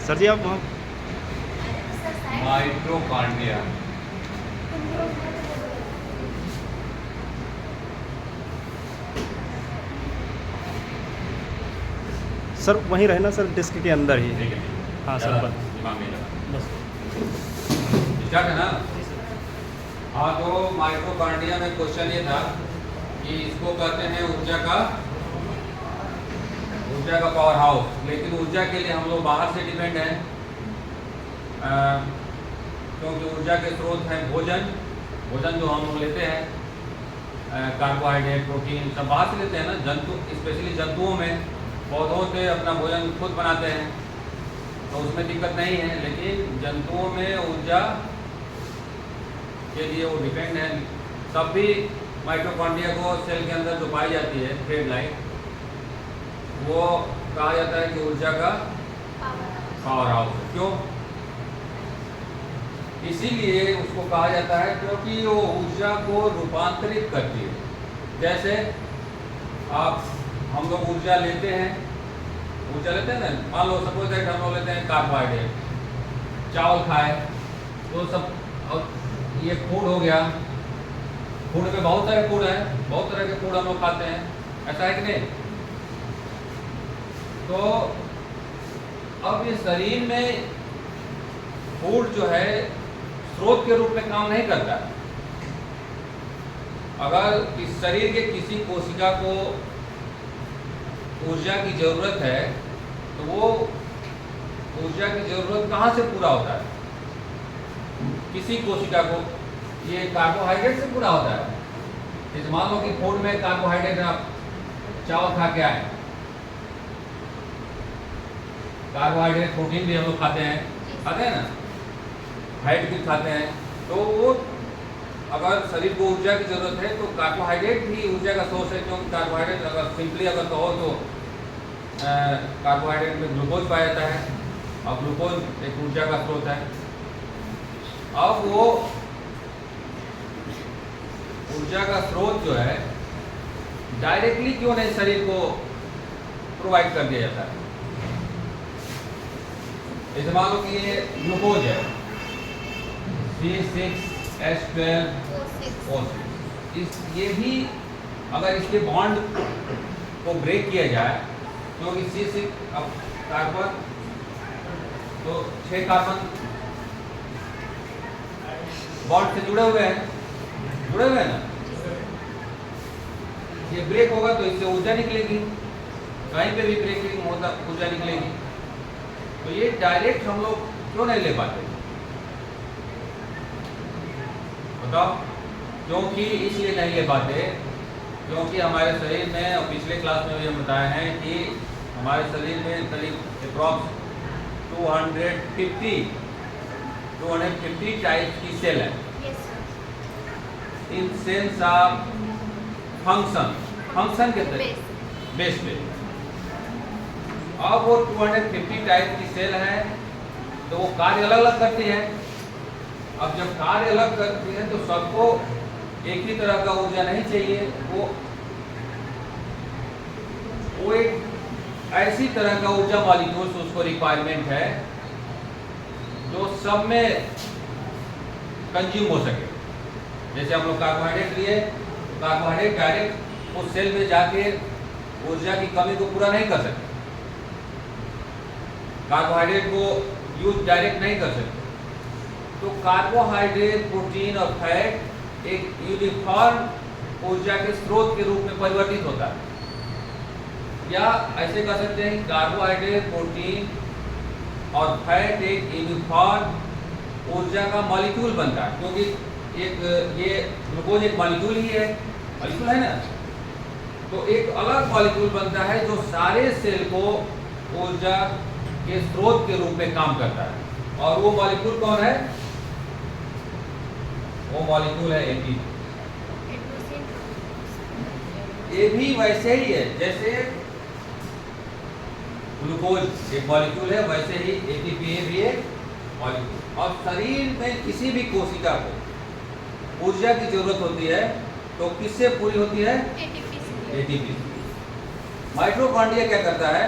Sir जी आप वहाँ mitochondria. Sir वहीं रहना सर, डिस्क के अंदर ही। ठीक है, हाँ सर, ज़्यादा बस दिमाग नहीं लगा। बस। स्टार्ट है ना? हाँ, तो माइटोकॉन्ड्रिया में क्वेश्चन ये था कि इसको कहते हैं ऊर्जा का पावर हाउस। लेकिन ऊर्जा के लिए हम लोग बाहर से डिपेंड हैं, क्योंकि ऊर्जा के स्रोत हैं भोजन जो हम लोग लेते हैं, कार्बोहाइड्रेट, प्रोटीन सब बाहर से लेते हैं ना। जंतु, स्पेशली जंतुओं में पौधों से अपना भोजन खुद बनाते हैं, तो उसमें दिक्कत नहीं है। लेकिन जंतुओं में ऊर्जा के लिए वो डिपेंड है। तब भी माइटोकॉन्ड्रिया को सेल के अंदर जो पाई जाती है थ्रेड लाइन, वो कहा जाता है कि ऊर्जा का पावर हाउस। क्यों? इसीलिए उसको कहा जाता है क्योंकि वो ऊर्जा को रूपांतरित करती है। जैसे हम लोग ऊर्जा लेते हैं ना, मान लो सपोज दैट हम लोग लेते हैं कार्बोहाइड्रेट, चावल खाए तो सब, और ये फूड हो गया। फूड में बहुत सारे फूड हैं, बहुत तरह के फूड हम लोग खाते हैं, ऐसा है कि नहीं? तो अब ये शरीर में फूड जो है स्रोत के रूप में काम नहीं करता। अगर इस शरीर के किसी कोशिका को ऊर्जा की जरूरत है, तो वो ऊर्जा की जरूरत कहाँ से पूरा होता है? किसी कोशिका को ये कार्बोहाइड्रेट से पूरा होता है। जैसे मान लो कि फूड में कार्बोहाइड्रेट, आप चावल खा के आए, कार्बोहाइड्रेट, प्रोटीन भी हम लोग खाते हैं ना, फैट भी खाते हैं। तो वो अगर शरीर को ऊर्जा की जरूरत है तो कार्बोहाइड्रेट भी ऊर्जा का सोर्स है। क्योंकि कार्बोहाइड्रेट अगर सिंपली अगर कहो तो कार्बोहाइड्रेट में ग्लूकोज पाया जाता है, और ग्लूकोज एक ऊर्जा का स्रोत है। अब वो ऊर्जा का स्रोत जो है डायरेक्टली क्यों नहीं शरीर को प्रोवाइड कर दिया जाता है? जैसे मान लो कि ये ग्लूकोज है, C6H12O6, ये भी अगर इसके बॉन्ड को ब्रेक किया जाए, क्योंकि C6 अब कार्बन, तो 6 कार्बन बॉन्ड से जुड़े हुए हैं ना, ये ब्रेक होगा तो इससे ऊर्जा निकलेगी, कहीं पे भी ब्रेकिंग होता ऊर्जा निकलेगी। तो ये डायरेक्ट हम लोग क्यों नहीं ले पाते? बताओ। क्योंकि इसलिए नहीं ले पाते क्योंकि हमारे शरीर में, और पिछले क्लास में भी हम बताए हैं कि हमारे शरीर में करीब अप्रॉक्स 250 टाइप्स की सेल है। इन सेल्स ऑफ फंक्शन के बेस पे। अब वो 250 टाइप की सेल है, तो वो कार्य अलग अलग करती है। अब जब कार्य अलग करती है तो सबको एक ही तरह का ऊर्जा नहीं चाहिए। वो एक ऐसी तरह का ऊर्जा मॉलिक्यूल्स उसको रिक्वायरमेंट है जो सब में कंज्यूम हो सके। जैसे हम लोग कार्बोहाइड्रेट लिए, कार्बोहाइड्रेट डायरेक्ट उस सेल में जाके ऊर्जा की कमी को पूरा नहीं कर सकते, कार्बोहाइड्रेट को यूज डायरेक्ट नहीं कर सकते। तो कार्बोहाइड्रेट, प्रोटीन और फैट एक यूनिफॉर्म ऊर्जा के स्रोत के रूप में परिवर्तित होता है। या ऐसे कह सकते हैं कार्बोहाइड्रेट, प्रोटीन और फैट एक यूनिफॉर्म ऊर्जा का मॉलिक्यूल बनता है। क्योंकि ये ग्लूकोज एक मॉलिक्यूल ही है, मॉलिक्यूल है ना। तो एक अलग मॉलिक्यूल बनता है जो सारे सेल को ऊर्जा के स्रोत के रूप में काम करता है। और वो मॉलिक्यूल कौन है? वो मॉलिक्यूल है एटीपी। ये भी वैसे ही है, जैसे ग्लूकोज एक मॉलिक्यूल है, वैसे ही एटीपी भी एक मॉलिक्यूल। और शरीर में किसी भी कोशिका को ऊर्जा की जरूरत होती है तो किससे पूरी होती है? एटीपी। माइटोकॉन्ड्रिया क्या करता है?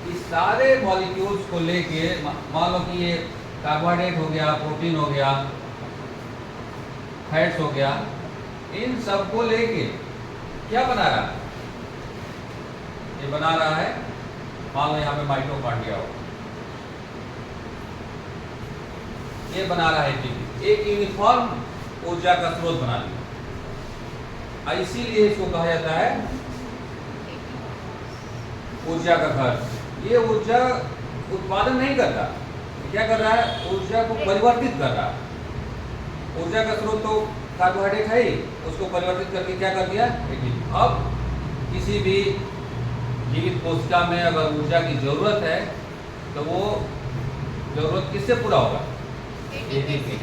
इस सारे मॉलिक्यूल्स को लेके मान लो कि ये कार्बोहाइड्रेट हो गया, प्रोटीन हो गया, फैट्स हो गया, इन सब को लेके क्या बना रहा है? ये बना रहा है, मान लो यहाँ पे माइटोकॉन्ड्रिया हो, ये बना रहा है एटीपी, एक यूनिफॉर्म ऊर्जा का स्रोत बना लिया। इसीलिए इसको कहा जाता है ऊर्जा का घर। ये ऊर्जा उत्पादन नहीं करता, क्या कर रहा है? ऊर्जा को परिवर्तित कर रहा है। ऊर्जा का स्रोत तो कार्बोहाइड्रेट है ही, उसको परिवर्तित करके क्या कर दिया? एटीपी। अब किसी भी जीवित कोशिका में अगर ऊर्जा की जरूरत है तो वो जरूरत किससे पूरा होगा? एटीपी।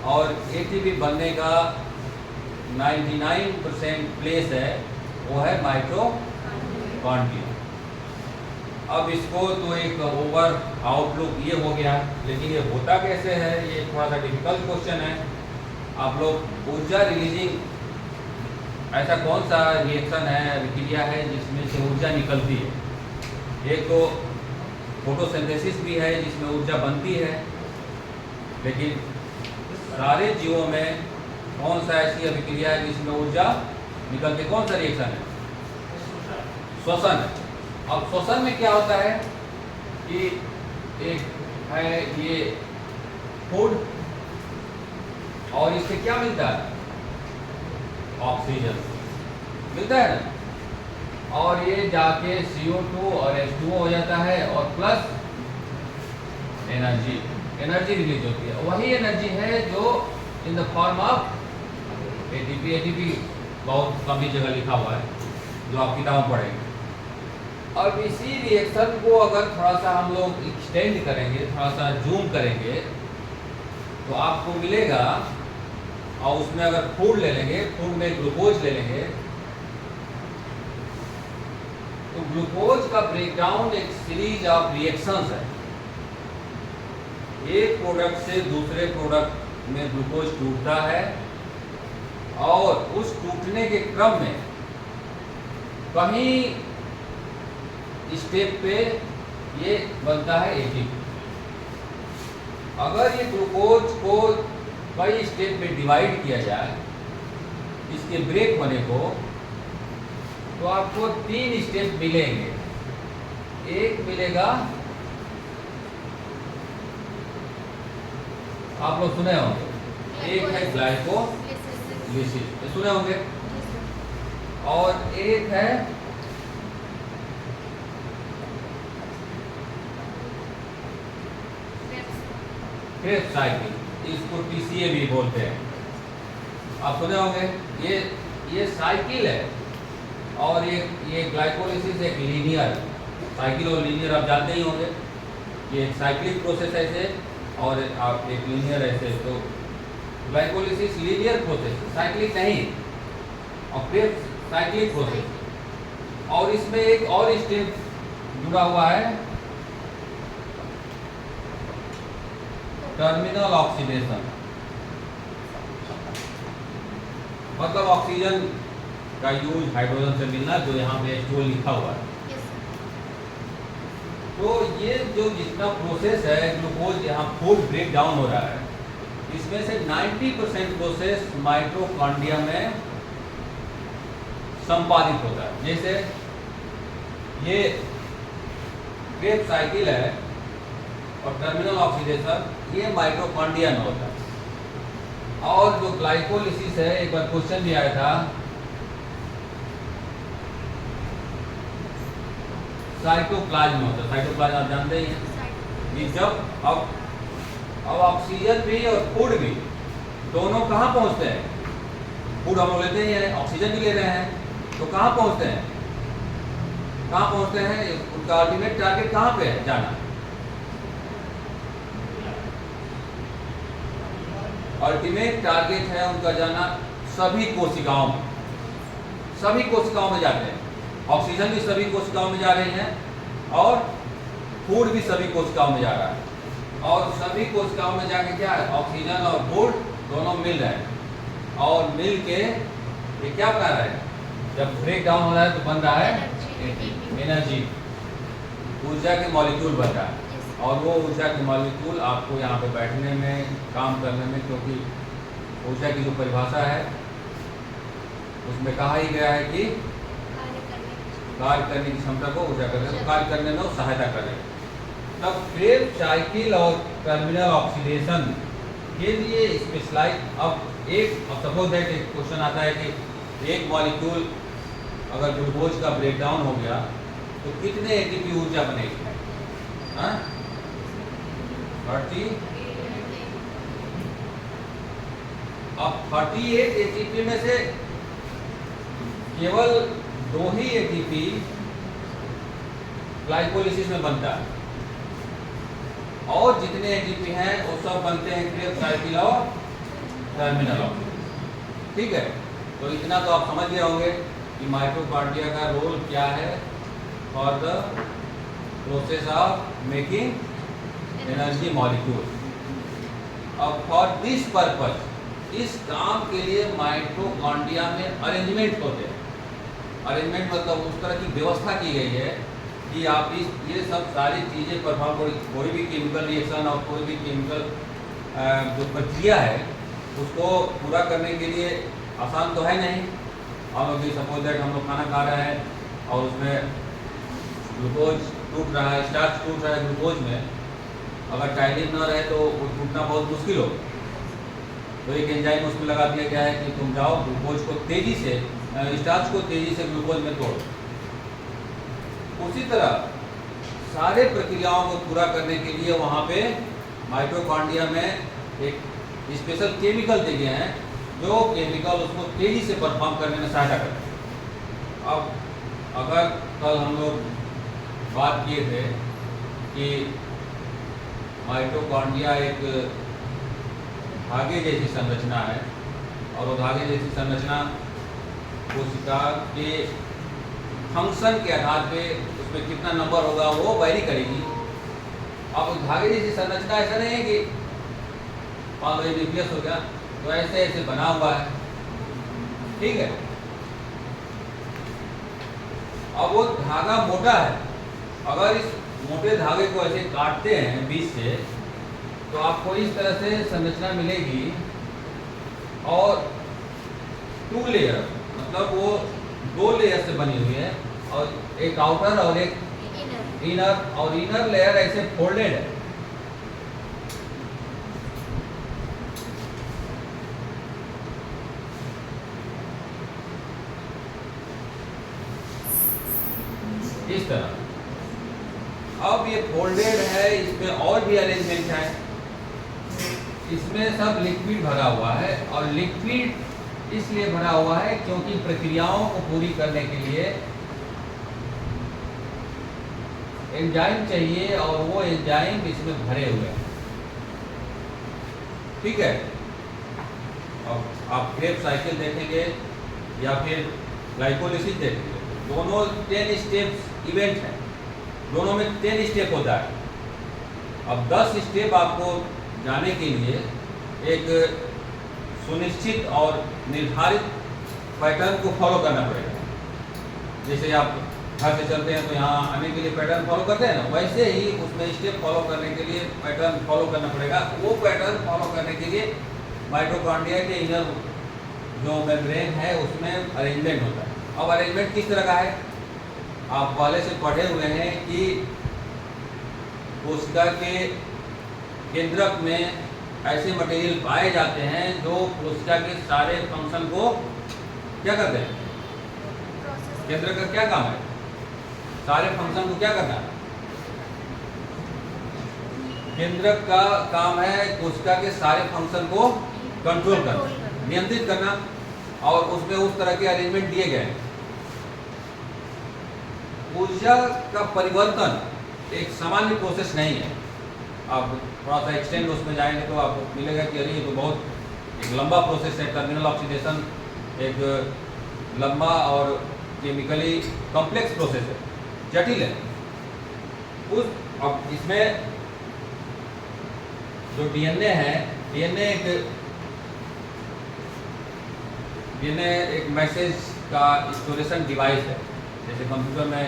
और एटीपी बनने का 99% प्लेस है, वो है माइटोकॉन्ड्रिया। अब इसको तो एक ओवर आउटलुक ये हो गया, लेकिन ये होता कैसे है, ये थोड़ा सा डिफिकल्ट क्वेश्चन है। आप लोग ऊर्जा रिलीजिंग, ऐसा कौन सा रिएक्शन है, अभिक्रिया है जिसमें से ऊर्जा निकलती है? एक तो फोटोसिंथेसिस भी है जिसमें ऊर्जा बनती है, लेकिन सारे जीवों में कौन सा ऐसी अभिक्रिया है जिसमें ऊर्जा निकलती? कौन सा रिएक्शन है? श्वसन है। अब श्वसन में क्या होता है कि एक है ये फूड, और इससे क्या मिलता है? ऑक्सीजन मिलता है ना, और ये जाके CO2 और H2O हो जाता है, और प्लस एनर्जी रिलीज होती है। वही एनर्जी है जो in the form of ATP. ATP बहुत कम ही जगह लिखा हुआ है जो आप किताब में पढ़ेंगे। अब इसी रिएक्शन को अगर थोड़ा सा हम लोग एक्सटेंड करेंगे, थोड़ा सा जूम करेंगे, तो आपको मिलेगा, और उसमें अगर फूड ले लेंगे, फूड में ग्लूकोज ले लेंगे, तो ग्लूकोज का ब्रेकडाउन एक सीरीज ऑफ रिएक्शंस है। एक प्रोडक्ट से दूसरे प्रोडक्ट में ग्लूकोज टूटता है, और उस टूटने के क्रम में कहीं स्टेप पे ये बनता है एटीपी। अगर ये ग्लूकोज को कई स्टेप में डिवाइड किया जाए इसके ब्रेक होने को, तो आपको 3 स्टेप मिलेंगे। एक मिलेगा, आप लोग सुने होंगे, एक है ग्लाइकोलिसिस, सुने होंगे, और एक है क्रेब्स साइकिल, इसको TCA भी बोलते हैं, आप सुने होंगे। ये साइकिल है, और ये ग्लाइकोलिसिस एक लीनियर साइकिल, और लीनियर आप जानते ही होंगे, ये एक साइक्लिक प्रोसेस ऐसे, और आप एक लीनियर ऐसे। तो ग्लाइकोलिसिस लीनियर प्रोसेस, साइक्लिक नहीं, और फिर साइक्लिक प्रोसेस। और इसमें एक और स्टेप जुड़ा हुआ है, टर्मिनल ऑक्सीडेशन, मतलब ऑक्सीजन का यूज हाइड्रोजन से मिलना, जो यहाँ पे H2O लिखा हुआ है। तो ये जो जितना प्रोसेस है, ग्लूकोज यहाँ फूड ब्रेक डाउन हो रहा है, इसमें से 90% प्रोसेस माइटोकॉन्ड्रिया में संपादित होता है। जैसे ये क्रेब्स साइकिल है और टर्मिनल ऑक्सीडेशन, ये माइटोकॉन्ड्रिया में होता है। और जो ग्लाइकोलिसिस है, एक बार क्वेश्चन भी आया था, साइटोप्लाज्म में होता है। साइटोप्लाज्म आप जानते ही हैं कि जब अब ऑक्सीजन भी और फूड भी दोनों कहाँ पहुँचते हैं? फूड हम लोग लेते ही हैं, ऑक्सीजन भी ले रहे हैं, तो कहाँ पहुँचते हैं? कहाँ पहुँचते हैं? उनका अल्टीमेट टारगेट कहाँ पे है जाना? अल्टीमेट टारगेट है उनका जाना सभी कोशिकाओं में, सभी कोशिकाओं में जाते हैं। ऑक्सीजन भी सभी कोशिकाओं में जा रही है, और फूड भी सभी कोशिकाओं में जा रहा है, और सभी कोशिकाओं में जाके क्या है? ऑक्सीजन और फूड दोनों मिल रहे हैं, और मिल के ये क्या बना रहा है? जब ब्रेक डाउन हो रहा है तो बन रहा है एनर्जी। ऊर्जा के मॉलिक्यूल बन रहा है, और वो ऊर्जा के मॉलिक्यूल आपको यहाँ पे बैठने में, काम करने में, क्योंकि ऊर्जा की जो परिभाषा है उसमें कहा ही गया है कि कार्य करने की क्षमता को ऊर्जा करने, तो कार्य करने में वो सहायता करेगा। तब क्रेब्स साइकिल और टर्मिनल ऑक्सीडेशन के लिए स्पेशलाइज, अब सपोज दैट एक क्वेश्चन आता है कि एक मॉलिक्यूल अगर ग्लूकोज का ब्रेकडाउन हो गया तो कितने एटीपी ऊर्जा बनेगी? 30। अब 38 एटीपी में से केवल 2 ही एटीपी ग्लाइकोलिसिस में बनता है, और जितने एटीपी हैं वो सब बनते हैं क्रेब्स साइकिल और टर्मिनल ऑक्सीडेशन। ठीक है, तो इतना तो आप समझ गए होंगे कि माइटोकॉन्ड्रिया का रोल क्या है for the process of making energy molecule. अब फॉर दिस पर्पज, इस काम के लिए माइटोकॉन्ड्रिया में अरेंजमेंट होते हैं। अरेंजमेंट मतलब उस तरह की व्यवस्था की गई है कि आप ये सब सारी चीज़ें परफॉर्म, कोई भी केमिकल रिएक्शन और कोई भी केमिकल जो प्रक्रिया है उसको पूरा करने के लिए आसान तो है नहीं। हम अभी सपोज दैट हम लोग खाना खा रहे हैं और उसमें ग्लूकोज टूट रहा है, स्टार्च टूट रहा है ग्लूकोज में, अगर टाइलिन न रहे तो वो टूटना बहुत मुश्किल हो। तो एक एंजाइम उसमें लगा दिया गया है कि तुम जाओ ग्लूकोज को तेज़ी से, स्टार्च को तेज़ी से ग्लूकोज में तोड़ो। उसी तरह सारे प्रक्रियाओं को पूरा करने के लिए वहाँ पे माइटोकॉन्ड्रिया में एक स्पेशल केमिकल दिए गए हैं, जो केमिकल उसको तेज़ी से परफॉर्म करने में सहायता करते हैं। अब अगर कल हम लोग बात किए थे कि माइटोकॉन्ड्रिया एक धागे जैसी संरचना है, और वो धागे जैसी संरचना कोशिका के फंक्शन के आधार पे उसमें कितना नंबर होगा वो वैरी करेगी। अब उस धागे जैसी संरचना ऐसा नहीं है कि 5 न्यूक्लियस हो गया तो ऐसे ऐसे बना हुआ है। ठीक है, अब वो धागा मोटा है, अगर इस मोटे धागे को ऐसे काटते हैं बीच से तो आपको इस तरह से संरचना मिलेगी, और 2 लेयर, मतलब वो 2 लेयर से बनी हुई है, और एक आउटर और एक इनर, और इनर लेयर ऐसे फोल्डेड है। इस तरह अब ये फोल्डेड है, इसमें और भी अरेंजमेंट है। इसमें सब लिक्विड भरा हुआ है, और लिक्विड इसलिए भरा हुआ है क्योंकि प्रक्रियाओं को पूरी करने के लिए एंजाइम चाहिए, और वो एंजाइम इसमें भरे हुए हैं। ठीक है, अब आप क्रेब्स साइकिल देखेंगे या फिर ग्लाइकोलिसिस देखेंगे, दोनों 10 स्टेप्स इवेंट है, दोनों में 10 स्टेप होता है। अब 10 स्टेप आपको जाने के लिए एक सुनिश्चित और निर्धारित पैटर्न को फॉलो करना पड़ेगा। जैसे आप घर से चलते हैं तो यहाँ आने के लिए पैटर्न फॉलो करते हैं ना, वैसे ही उसमें स्टेप फॉलो करने के लिए पैटर्न फॉलो करना पड़ेगा। वो पैटर्न फॉलो करने के लिए माइटोकॉन्ड्रिया के इनर जो मेम्ब्रेन है उसमें अरेंजमेंट होता है। अब अरेंजमेंट किस तरह का है, आप पहले से पढ़े हुए हैं कि कोशिका के केंद्रक में ऐसे मटेरियल पाए जाते हैं जो कोशिका के सारे फंक्शन को क्या करते हैं। केंद्रक का क्या काम है, सारे फंक्शन को क्या करना है। केंद्रक का काम है कोशिका के सारे फंक्शन को कंट्रोल करना, नियंत्रित करना, और उसमें उस तरह के अरेंजमेंट दिए गए हैं। ऊर्जा का परिवर्तन एक सामान्य प्रोसेस नहीं है। आप थोड़ा सा एक्सटेंड उसमें जाएंगे तो आपको मिलेगा कि अरे ये तो बहुत एक लंबा प्रोसेस है। टर्मिनल ऑक्सीडेशन एक लंबा और केमिकली कॉम्प्लेक्स प्रोसेस है, जटिल है। अब इसमें जो डीएनए है, डीएनए एक मैसेज का स्टोरेशन डिवाइस है। जैसे कंप्यूटर में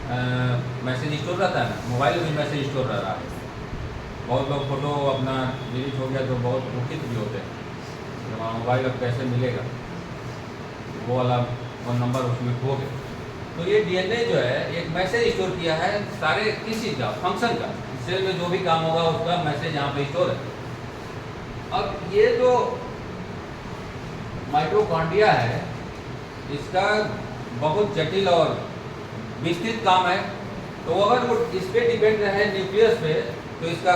मैसेज स्टोर रहता है ना, मोबाइल में भी मैसेज स्टोर रह रहा है। बहुत लोग फोटो अपना डिलीट हो गया तो बहुत दुखित भी होते हैं कि हमारा मोबाइल अब कैसे मिलेगा, वो वाला फ़ोन नंबर उसमें खो गया। तो ये डीएनए जो है एक मैसेज स्टोर किया है सारे किसी का फंक्शन का, सेल में जो भी काम होगा उसका मैसेज यहाँ पे स्टोर है। अब ये जो माइटोकॉन्ड्रिया है इसका बहुत जटिल और विस्तृत काम है, तो अगर वो इस पे डिपेंड रहे न्यूक्लियस पे तो इसका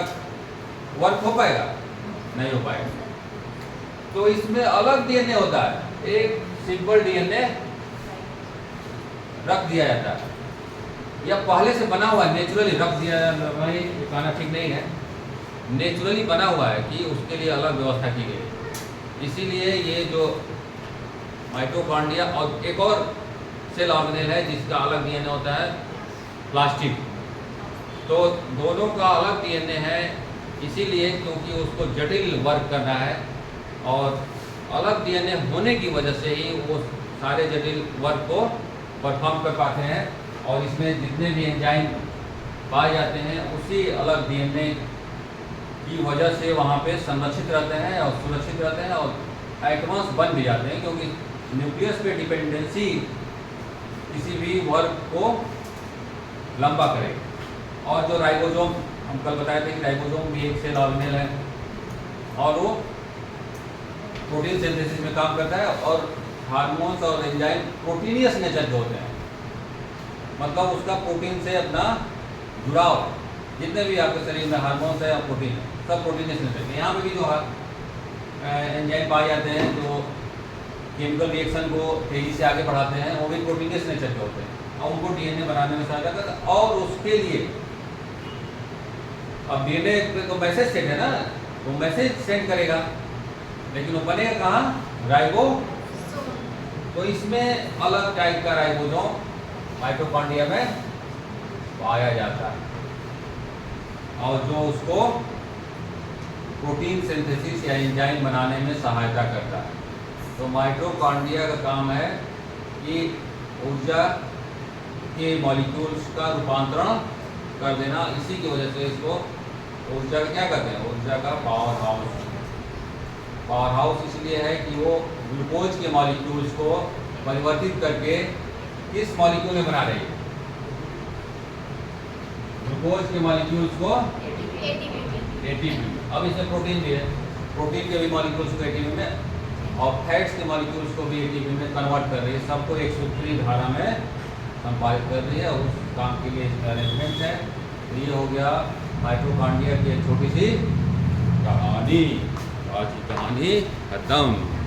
वर्क हो पाएगा? नहीं हो पाएगा। तो इसमें अलग डीएनए होता है, एक सिंपल डीएनए रख दिया जाता है, या पहले से बना हुआ है नेचुरली रख दिया, वही कहना ठीक नहीं है, नेचुरली बना हुआ है कि उसके लिए अलग व्यवस्था की गई है। इसीलिए ये जो माइटोकॉन्ड्रिया और एक और सेल ऑर्गेनेल है जिसका अलग डीएनए होता है प्लास्टिड, तो दोनों का अलग डीएनए है इसीलिए क्योंकि उसको जटिल वर्क करना है, और अलग डीएनए होने की वजह से ही वो सारे जटिल वर्क को परफॉर्म कर पाते हैं, और इसमें जितने भी एंजाइम पाए जाते हैं उसी अलग डीएनए की वजह से वहाँ पे संरक्षित रहते हैं और सुरक्षित रहते हैं और एटम्स बन भी जाते हैं, क्योंकि न्यूक्लियस पे डिपेंडेंसी किसी भी वर्क को लंबा करेगा। और जो राइबोसोम हम कल बताए थे कि राइबोसोम भी एक सेल ऑर्गेनेल है और वो प्रोटीन सिंथेसिस में काम करता है, और हार्मोन्स और एंजाइम प्रोटीनियस नेचर के होते हैं, मतलब उसका प्रोटीन से अपना जुड़ाव, जितने भी आपके शरीर में हार्मोन्स है या प्रोटीन है सब प्रोटीनियस नेचर के। यहाँ पे भी जो एंजाइम पाए जाते हैं जो केमिकल रिएक्शन को तेजी से आगे बढ़ाते हैं वो भी प्रोटीनियस नेचर के होते हैं और उनको डीएनए बनाने में सहायता करता है। और उसके लिए अब डीएनए तो मैसेज सेंड है ना, वो मैसेज सेंड करेगा, लेकिन वो बनेगा कहाँ? राइबोसोम। तो इसमें अलग टाइप का राइबोसोम माइटोकॉन्ड्रिया में पाया जाता है और जो उसको प्रोटीन सिंथेसिस या एंजाइम बनाने में सहायता करता है। तो माइटोकॉन्ड्रिया का काम है कि ऊर्जा के मॉलिक्यूल्स का रूपांतरण कर देना, इसी की वजह से इसको ऊर्जा का क्या कहते हैं? ऊर्जा का पावर हाउस। पावर हाउस इसलिए है कि वो ग्लूकोज के मॉलिक्यूल्स को परिवर्तित करके किस मॉलिक्यूल में बना रही है? ग्लूकोज के मॉलिक्यूल्स को एटीपी। अब इसमें प्रोटीन भी है, प्रोटीन के भी मॉलिक्यूल्स को एटीपी में और फैट्स के मॉलिक्यूल्स को भी एटीपी में कन्वर्ट कर रही है, सबको एक सूत्री धारा में संपादित कर रही है, और उस काम के लिए इसमें अरेंजमेंट है। तो ये हो गया माइटोकॉन्ड्रिया की एक छोटी सी कहानी। आज की कहानी खत्म।